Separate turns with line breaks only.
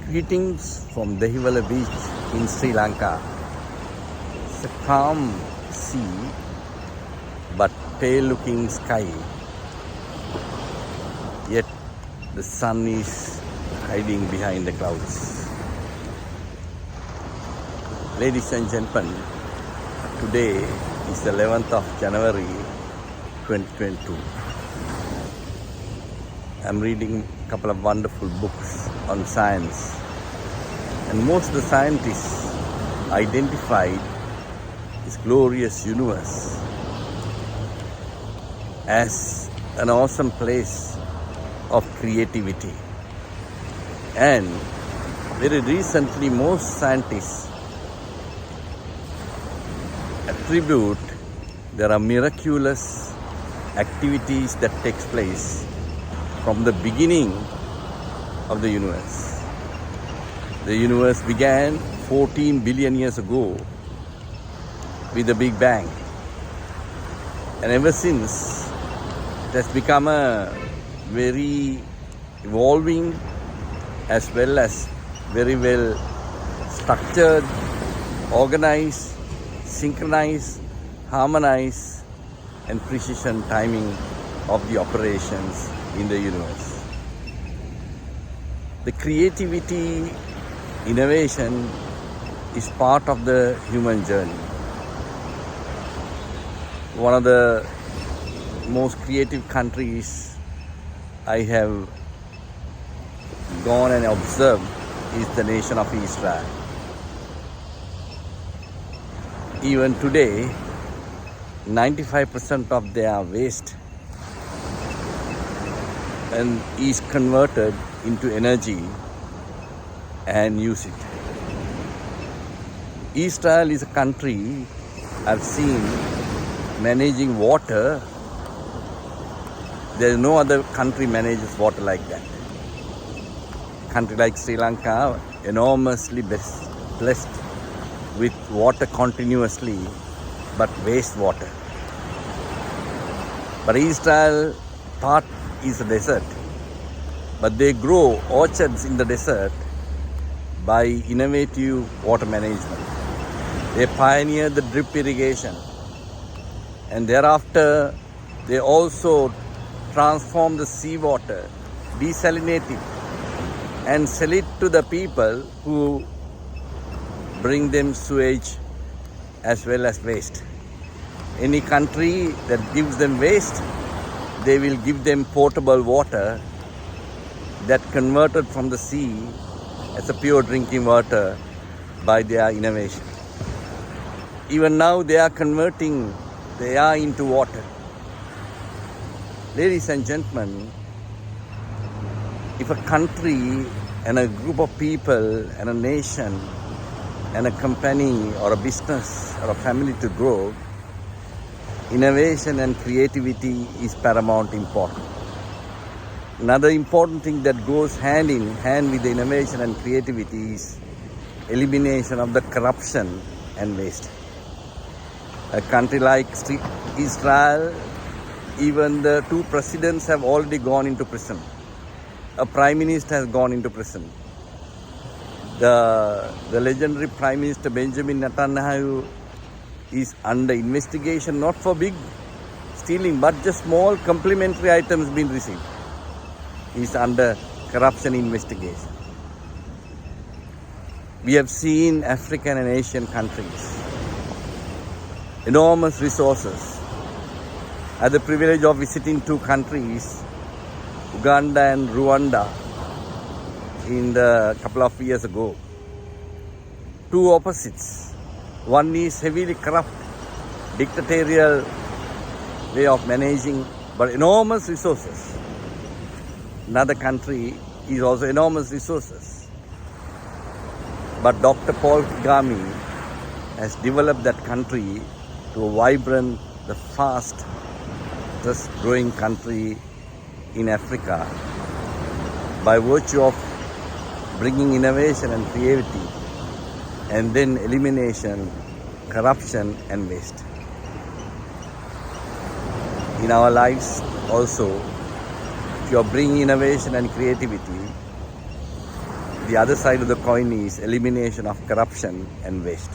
Greetings from Dehiwala beach in Sri Lanka. It's a calm sea but pale looking sky. Yet the sun is hiding behind the clouds. Ladies and gentlemen, today is the 11th of January 2022. I'm reading a couple of wonderful books on science, and most of the scientists identified this glorious universe as an awesome place of creativity. And very recently, most scientists attribute there are miraculous activities that takes place from the beginning of the universe. The universe began 14 billion years ago with the Big Bang. And ever since, it has become a very evolving as well as very well structured, organized, synchronized, harmonized, and precision timing of the operations in the universe. The creativity, innovation is part of the human journey. One of the most creative countries I have gone and observed is the nation of Israel. Even today, 95% of their waste and is converted into energy and use it. Israel is a country I've seen managing water. There is no other country manages water like that. Country like Sri Lanka, enormously blessed with water continuously, but waste water. But Israel, part is a desert, but they grow orchards in the desert by innovative water management. They pioneered the drip irrigation, and thereafter they also transform the seawater, desalinate it, and sell it to the people who bring them sewage as well as waste. Any country that gives them waste, they will give them potable water that converted from the sea as a pure drinking water by their innovation. Even now they are converting the air into water. Ladies and gentlemen, if a country and a group of people and a nation and a company or a business or a family to grow, innovation and creativity is paramount important. Another important thing that goes hand in hand with the innovation and creativity is elimination of the corruption and waste. A country like Israel, even the two presidents have already gone into prison. A prime minister has gone into prison. The legendary Prime Minister Benjamin Netanyahu is under investigation, not for big stealing, but just small complimentary items being received. He is under corruption investigation. We have seen African and Asian countries, enormous resources. I had the privilege of visiting two countries, Uganda and Rwanda, in the couple of years ago. Two opposites. One is heavily corrupt, dictatorial way of managing, but enormous resources. Another country is also enormous resources. But Dr. Paul Kagame has developed that country to a vibrant, the fastest growing country in Africa by virtue of bringing innovation and creativity, and then elimination, corruption and waste. In our lives also, if you are bringing innovation and creativity, The other side of the coin is elimination of corruption and waste.